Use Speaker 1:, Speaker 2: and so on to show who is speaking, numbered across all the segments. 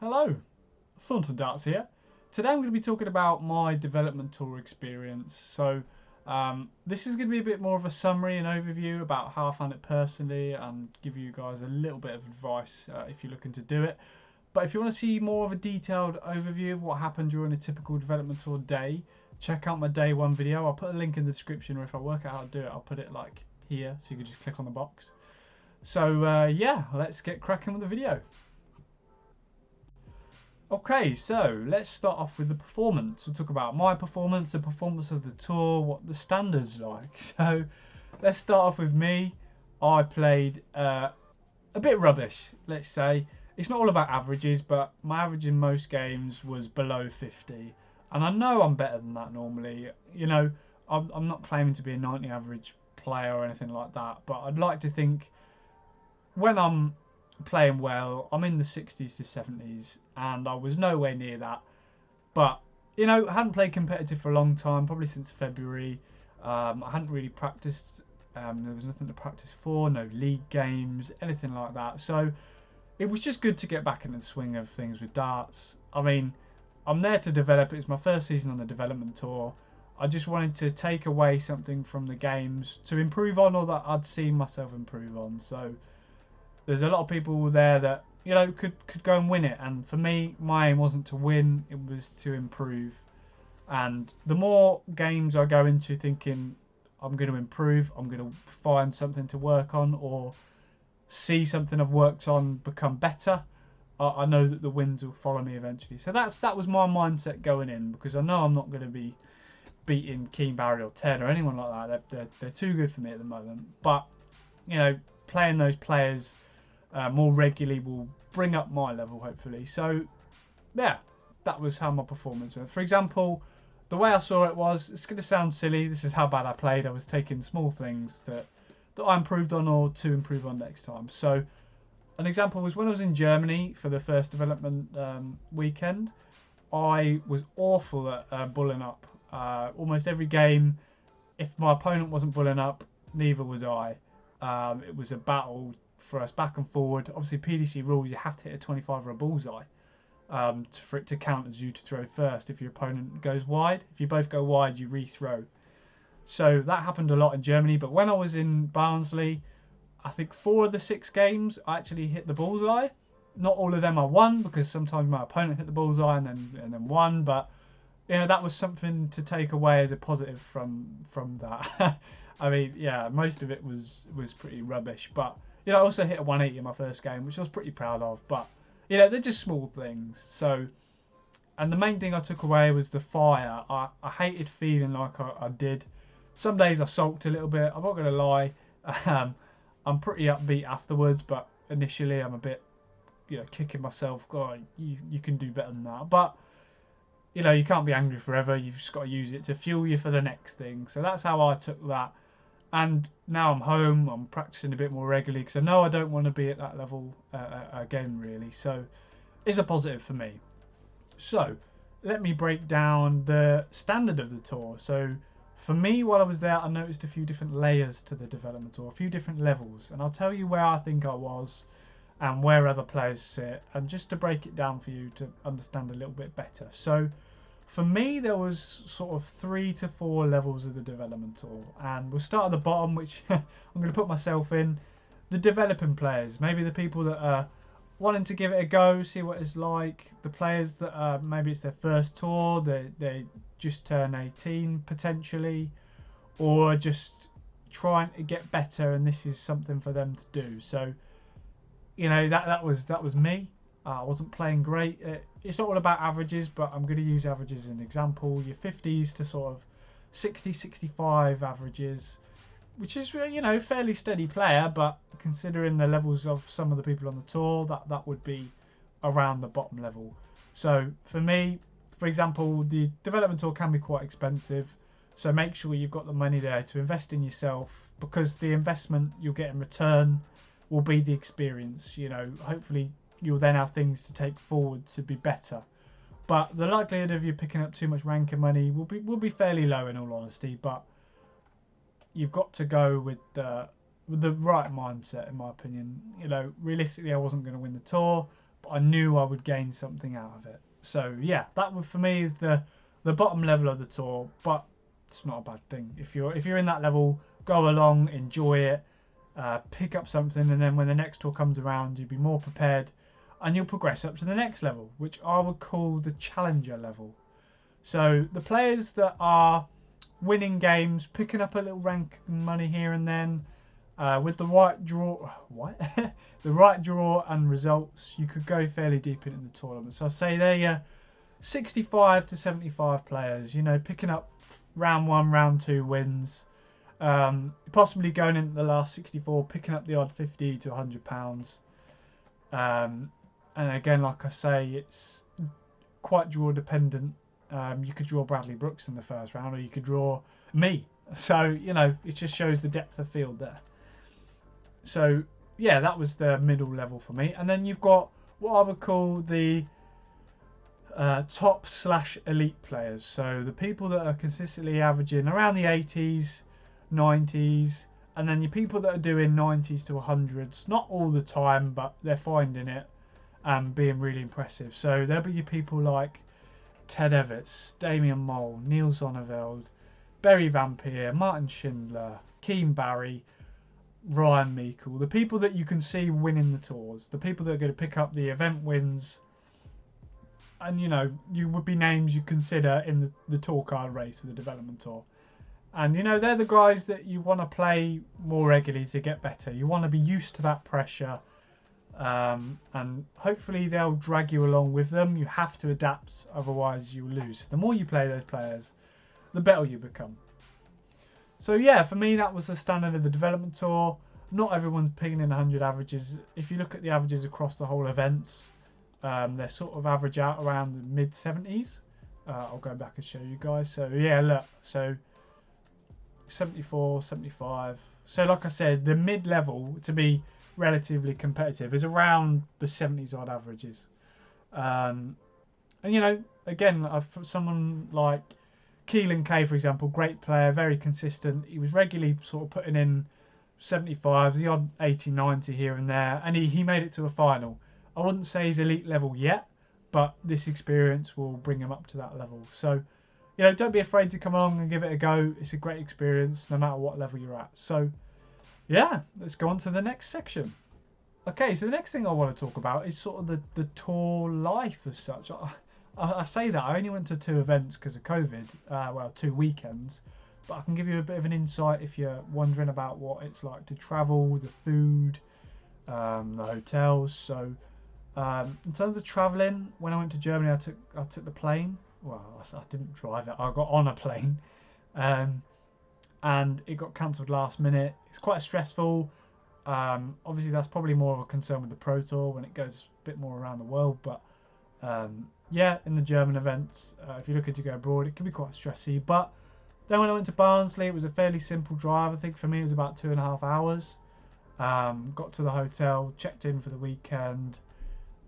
Speaker 1: Hello, Thornton Darts here. Today I'm going to be talking about my development tour experience. This is going to be a bit more of a summary and overview about how I found it personally and give you guys a little bit of advice if you're looking to do it. But if you want to see more of a detailed overview of what happened during a typical development tour day, check out my day one video. I'll put a link in the description, or if I work out how to do it, I'll put it like here so you can just click on the box. Yeah, let's get cracking with the video. Okay, so let's start off with the performance. We'll talk about my performance, the performance of the tour, what the standards like. So let's start off with me. I played a bit rubbish, let's say. It's not all about averages, but my average in most games was below 50. And I know I'm better than that normally. You know, I'm not claiming to be a 90 average player or anything like that, but I'd like to think when I'm playing well, I'm in the 60s to 70s, and I was nowhere near that. But you know, I hadn't played competitive for a long time, probably since February. I hadn't really practiced. There was nothing to practice for, no league games, anything like that. So it was just good to get back into the swing of things with darts. I mean, I'm there to develop. It was my first season on the development tour. I just wanted to take away something from the games to improve on, or that I'd seen myself improve on. So there's a lot of people there that could go and win it, and for me, my aim wasn't to win, it was to improve. And the more games I go into thinking I'm going to improve, I'm going to find something to work on, or see something I've worked on become better, I know that the wins will follow me eventually. So that was my mindset going in, because I know I'm not going to be beating Keen Barry or Ted or anyone like that. They're too good for me at the moment. But playing those players more regularly will bring up my level, hopefully. So yeah, that was how my performance went. For example, the way I saw it was, it's going to sound silly, this is how bad I played. I was taking small things that I improved on, or to improve on next time. So an example was when I was in Germany for the first development weekend, I was awful at bulling up. Almost every game, if my opponent wasn't bulling up, neither was I. It was a battle for us back and forward. Obviously, PDC rules, you have to hit a 25 or a bullseye for it to count as you to throw first if your opponent goes wide. If you both go wide, you re-throw. So that happened a lot in Germany. But when I was in Barnsley, I think 4 of the 6 games I actually hit the bullseye. Not all of them I won, because sometimes my opponent hit the bullseye and then won. But that was something to take away as a positive from that. I mean, yeah, most of it was pretty rubbish, but I also hit a 180 in my first game, which I was pretty proud of. But they're just small things. So, and the main thing I took away was the fire. I hated feeling like I did. Some days I sulked a little bit, I'm not going to lie. I'm pretty upbeat afterwards, but initially I'm a bit kicking myself. God, you can do better than that. But you can't be angry forever. You've just got to use it to fuel you for the next thing. So that's how I took that. And now I'm home, I'm practicing a bit more regularly, because I know I don't want to be at that level again, really. So it's a positive for me. So let me break down the standard of the tour. So for me, while I was there, I noticed a few different layers to the development tour, a few different levels. And I'll tell you where I think I was and where other players sit, and just to break it down for you to understand a little bit better. So for me, there was sort of 3 to 4 levels of the development tour, and we'll start at the bottom, which I'm going to put myself in. The developing players, maybe the people that are wanting to give it a go, see what it's like. The players that maybe it's their first tour, they just turn 18 potentially, or just trying to get better, and this is something for them to do. So that was me. I wasn't playing great. It's not all about averages, but I'm going to use averages as an example. Your 50s to sort of 60, 65 averages, which is fairly steady player, but considering the levels of some of the people on the tour, that would be around the bottom level. So for me, for example, the development tour can be quite expensive, so make sure you've got the money there to invest in yourself, because the investment you'll get in return will be the experience. Hopefully you'll then have things to take forward to be better. But the likelihood of you picking up too much ranking money will be fairly low, in all honesty. But you've got to go with the right mindset, in my opinion. Realistically, I wasn't going to win the tour, but I knew I would gain something out of it. So yeah, that for me is the bottom level of the tour, but it's not a bad thing. If you're in that level, go along, enjoy it, pick up something, and then when the next tour comes around, you'll be more prepared, and you'll progress up to the next level, which I would call the challenger level. So the players that are winning games, picking up a little rank money here and then, with the right draw, the right draw and results, you could go fairly deep into the tournament. So I say they're 65 to 75 players. You know, picking up round 1, round 2 wins, possibly going into the last 64, picking up the odd 50 to 100 pounds. And again, like I say, it's quite draw dependent. You could draw Bradley Brooks in the first round, or you could draw me. So, you know, it just shows the depth of field there. So, yeah, that was the middle level for me. And then you've got what I would call the top/elite players. So the people that are consistently averaging around the 80s, 90s, and then your people that are doing 90s to 100s, not all the time, but they're finding it and being really impressive. So there'll be your people like Ted Evans, Damian Mole, Neil Zonneveld, Berry Vampire, Martin Schindler, Keane Barry, Ryan Meikle, the people that you can see winning the tours, the people that are going to pick up the event wins, and you know, you would be names you consider in the tour card race for the development tour. And you know, they're the guys that you want to play more regularly to get better. You want to be used to that pressure, and hopefully they'll drag you along with them. You have to adapt, otherwise you lose. The more you play those players, the better you become. So yeah, for me that was the standard of the development tour. Not everyone's picking in 100 averages. If you look at the averages across the whole events, they're sort of average out around the mid 70s. I'll go back and show you guys. So yeah, look, so 74, 75. So like I said, the mid level to be relatively competitive is around the 70s odd averages. And you know, again, someone like Keelan Kay, for example, great player, very consistent. He was regularly sort of putting in 75s, the odd 80, 90 here and there, and he made it to a final. I wouldn't say he's elite level yet, but this experience will bring him up to that level. So, you know, don't be afraid to come along and give it a go. It's a great experience no matter what level you're at. So, yeah, let's go on to the next section. Okay, so the next thing I want to talk about is sort of the tour life as such. I say that I only went to 2 events because of COVID, well, 2 weekends, but I can give you a bit of an insight if you're wondering about what it's like to travel, the food, the hotels. So in terms of traveling, when I went to Germany, I took the plane. Well, I didn't drive it. I got on a plane, and it got cancelled last minute. It's quite stressful. Obviously, that's probably more of a concern with the Pro Tour when it goes a bit more around the world, but yeah, in the German events, if you're looking to go abroad, it can be quite stressy. But then when I went to Barnsley, it was a fairly simple drive. I think for me it was about 2.5 hours. Got to the hotel, checked in for the weekend.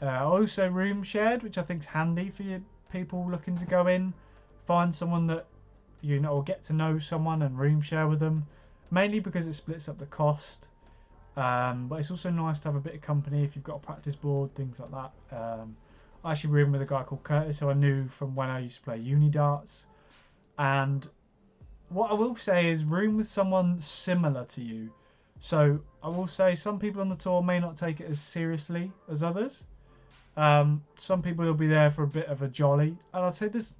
Speaker 1: Also room shared, which I think is handy for you people looking to go in. Find someone that you know, or get to know someone and room share with them. Mainly because it splits up the cost. But it's also nice to have a bit of company if you've got a practice board, things like that. I actually roomed with a guy called Curtis, who I knew from when I used to play uni darts. And what I will say is room with someone similar to you. So I will say some people on the tour may not take it as seriously as others. Some people will be there for a bit of a jolly. And I'd say there's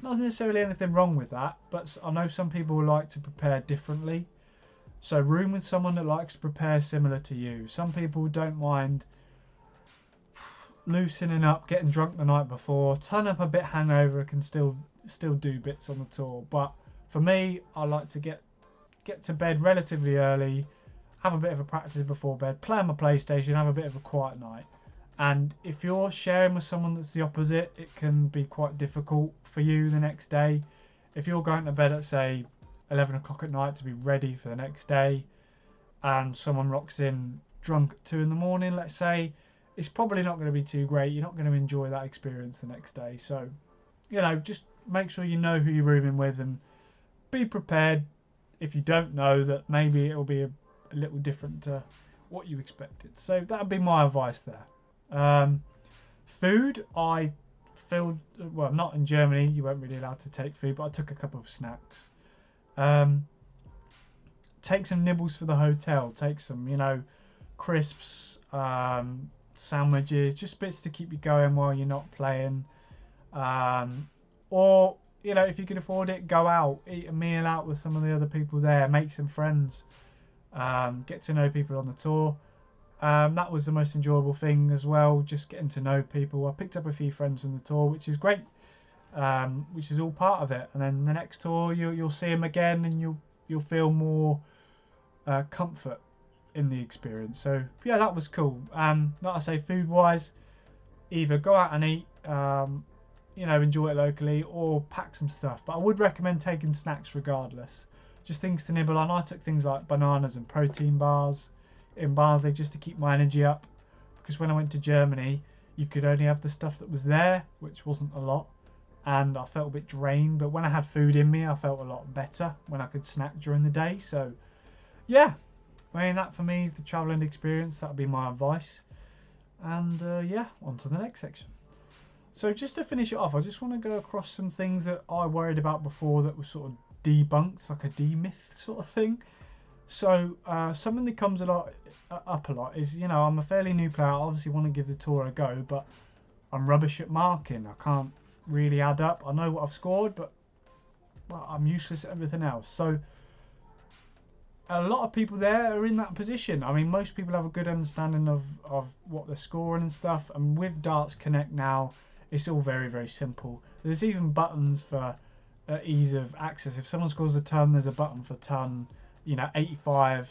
Speaker 1: not necessarily anything wrong with that. But I know some people like to prepare differently. So room with someone that likes to prepare similar to you. Some people don't mind loosening up, getting drunk the night before, turn up a bit hangover, can still do bits on the tour. But for me, I like to get to bed relatively early, have a bit of a practice before bed, play on my PlayStation, have a bit of a quiet night. And if you're sharing with someone that's the opposite, it can be quite difficult for you the next day. If you're going to bed at, say, 11 o'clock at night to be ready for the next day, and someone rocks in drunk at 2 in the morning, let's say, it's probably not going to be too great. You're not going to enjoy that experience the next day. So, you know, just make sure you know who you're rooming with and be prepared if you don't know that maybe it'll be a little different to what you expected. So that would be my advice there. Food, I filled, well, not in Germany, you weren't really allowed to take food, but I took a couple of snacks. Take some nibbles for the hotel, take some, crisps, sandwiches, just bits to keep you going while you're not playing. Or, if you can afford it, go out, eat a meal out with some of the other people there, make some friends, get to know people on the tour. That was the most enjoyable thing as well, just getting to know people. I picked up a few friends on the tour, which is great, which is all part of it. And then the next tour, you'll see them again, and you'll feel more comfort in the experience. So yeah, that was cool. Like I say, food wise, either go out and eat, enjoy it locally, or pack some stuff. But I would recommend taking snacks regardless, just things to nibble on. I took things like bananas and protein bars in Barnsley just to keep my energy up, because when I went to Germany, you could only have the stuff that was there, which wasn't a lot, and I felt a bit drained. But when I had food in me, I felt a lot better when I could snack during the day. So yeah, I mean, that for me is the travelling experience. That would be my advice. And yeah, on to the next section. So just to finish it off, I just want to go across some things that I worried about before that were sort of debunked, like a demyth sort of thing. So something that comes up a lot is, I'm a fairly new player. I obviously want to give the tour a go, but I'm rubbish at marking. I can't really add up. I know what I've scored, but I'm useless at everything else. So a lot of people there are in that position. I mean, most people have a good understanding of what they're scoring and stuff. And with Darts Connect now, it's all very, very simple. There's even buttons for ease of access. If someone scores a ton, there's a button for ton. 85,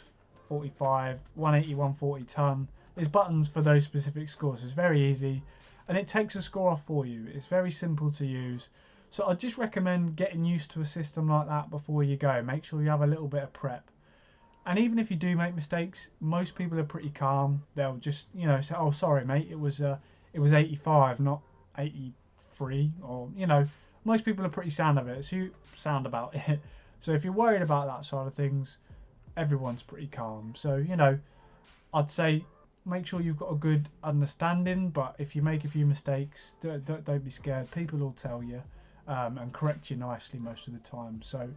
Speaker 1: 45, 180, 140 ton. There's buttons for those specific scores. So it's very easy, and it takes a score off for you. It's very simple to use. So I just recommend getting used to a system like that before you go. Make sure you have a little bit of prep. And even if you do make mistakes, most people are pretty calm. They'll just, say, "Oh, sorry, mate. It was 85, not 83." Or, most people are pretty sound of it. So you sound about it. So if you're worried about that side of things, everyone's pretty calm. So, I'd say make sure you've got a good understanding. But if you make a few mistakes, don't be scared. People will tell you and correct you nicely most of the time. So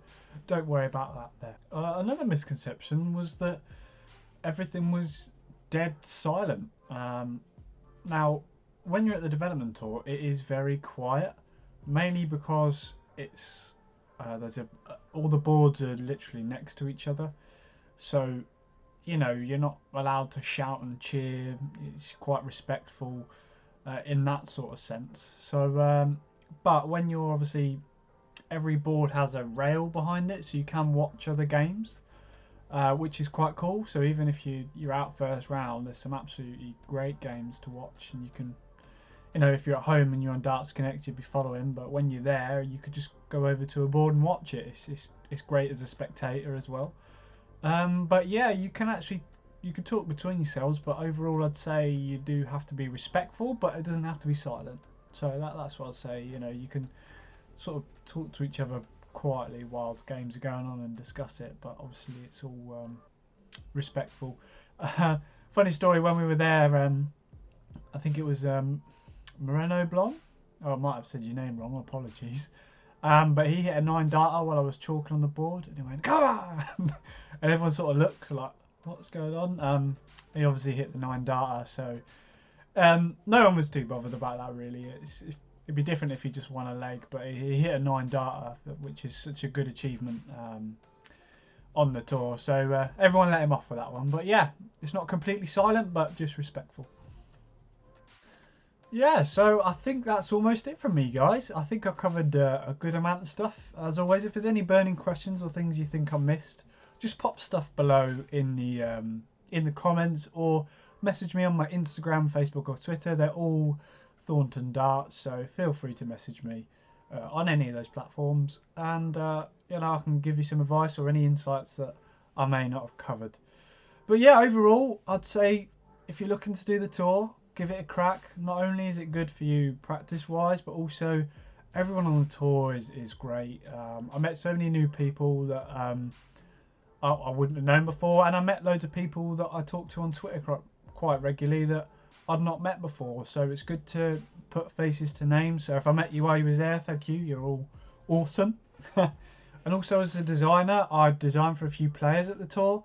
Speaker 1: don't worry about that there. Another misconception was that everything was dead silent. Now, when you're at the development tour, it is very quiet, mainly because it's all the boards are literally next to each other. So, you're not allowed to shout and cheer. It's quite respectful in that sort of sense. So, but when you're obviously, every board has a rail behind it, so you can watch other games, which is quite cool. So even if you're out first round, there's some absolutely great games to watch, and you can, if you're at home and you're on Darts Connect, you'd be following. But when you're there, you could just go over to a board and watch it. It's great as a spectator as well. But yeah, you can talk between yourselves, but overall I'd say you do have to be respectful, but it doesn't have to be silent. So that's what I'd say. You can sort of talk to each other quietly while the games are going on and discuss it, but obviously it's all respectful. Funny story, when we were there, I think it was Moreno Blanc. Oh, I might have said your name wrong, apologies. But he hit a 9-darter while I was chalking on the board, and he went, "Come on!" And everyone sort of looked like, "What's going on?" He obviously hit the 9-darter, so no one was too bothered about that really. It'd be different if he just won a leg, but he hit a 9-darter, which is such a good achievement on the tour. So everyone let him off with that one. But yeah, it's not completely silent, but just respectful. Yeah, so I think that's almost it from me, guys. I think I've covered a good amount of stuff. As always, if there's any burning questions or things you think I missed, just pop stuff below in the comments, or message me on my Instagram, Facebook, or Twitter. They're all Thornton Darts, so feel free to message me on any of those platforms, and I can give you some advice or any insights that I may not have covered. But yeah, overall, I'd say if you're looking to do the tour, give it a crack. Not only is it good for you practice-wise, but also everyone on the tour is great. I met so many new people that I wouldn't have known before, and I met loads of people that I talk to on Twitter quite regularly that I'd not met before. So it's good to put faces to names. So if I met you while you was there, thank you. You're all awesome. And also as a designer, I've designed for a few players at the tour.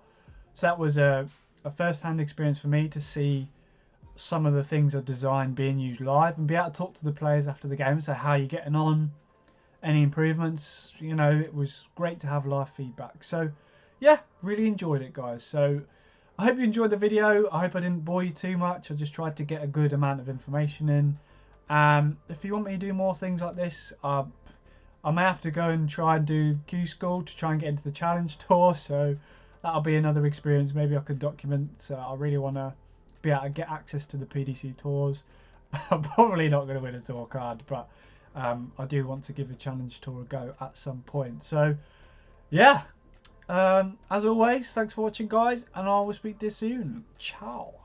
Speaker 1: So that was a first-hand experience for me to see some of the things I designed being used live and be able to talk to the players after the game. So how are you getting on? Any improvements? You know, it was great to have live feedback. So yeah, really enjoyed it, guys. So I hope you enjoyed the video. I hope I didn't bore you too much. I just tried to get a good amount of information in. If you want me to do more things like this, I may have to go and try and do Q School to try and get into the challenge tour. So that'll be another experience. Maybe I could document. I really want to be able to get access to the PDC tours. I'm probably not going to win a tour card, but I do want to give a challenge tour a go at some point. So yeah, as always, thanks for watching, guys, and I will speak to you soon. Ciao.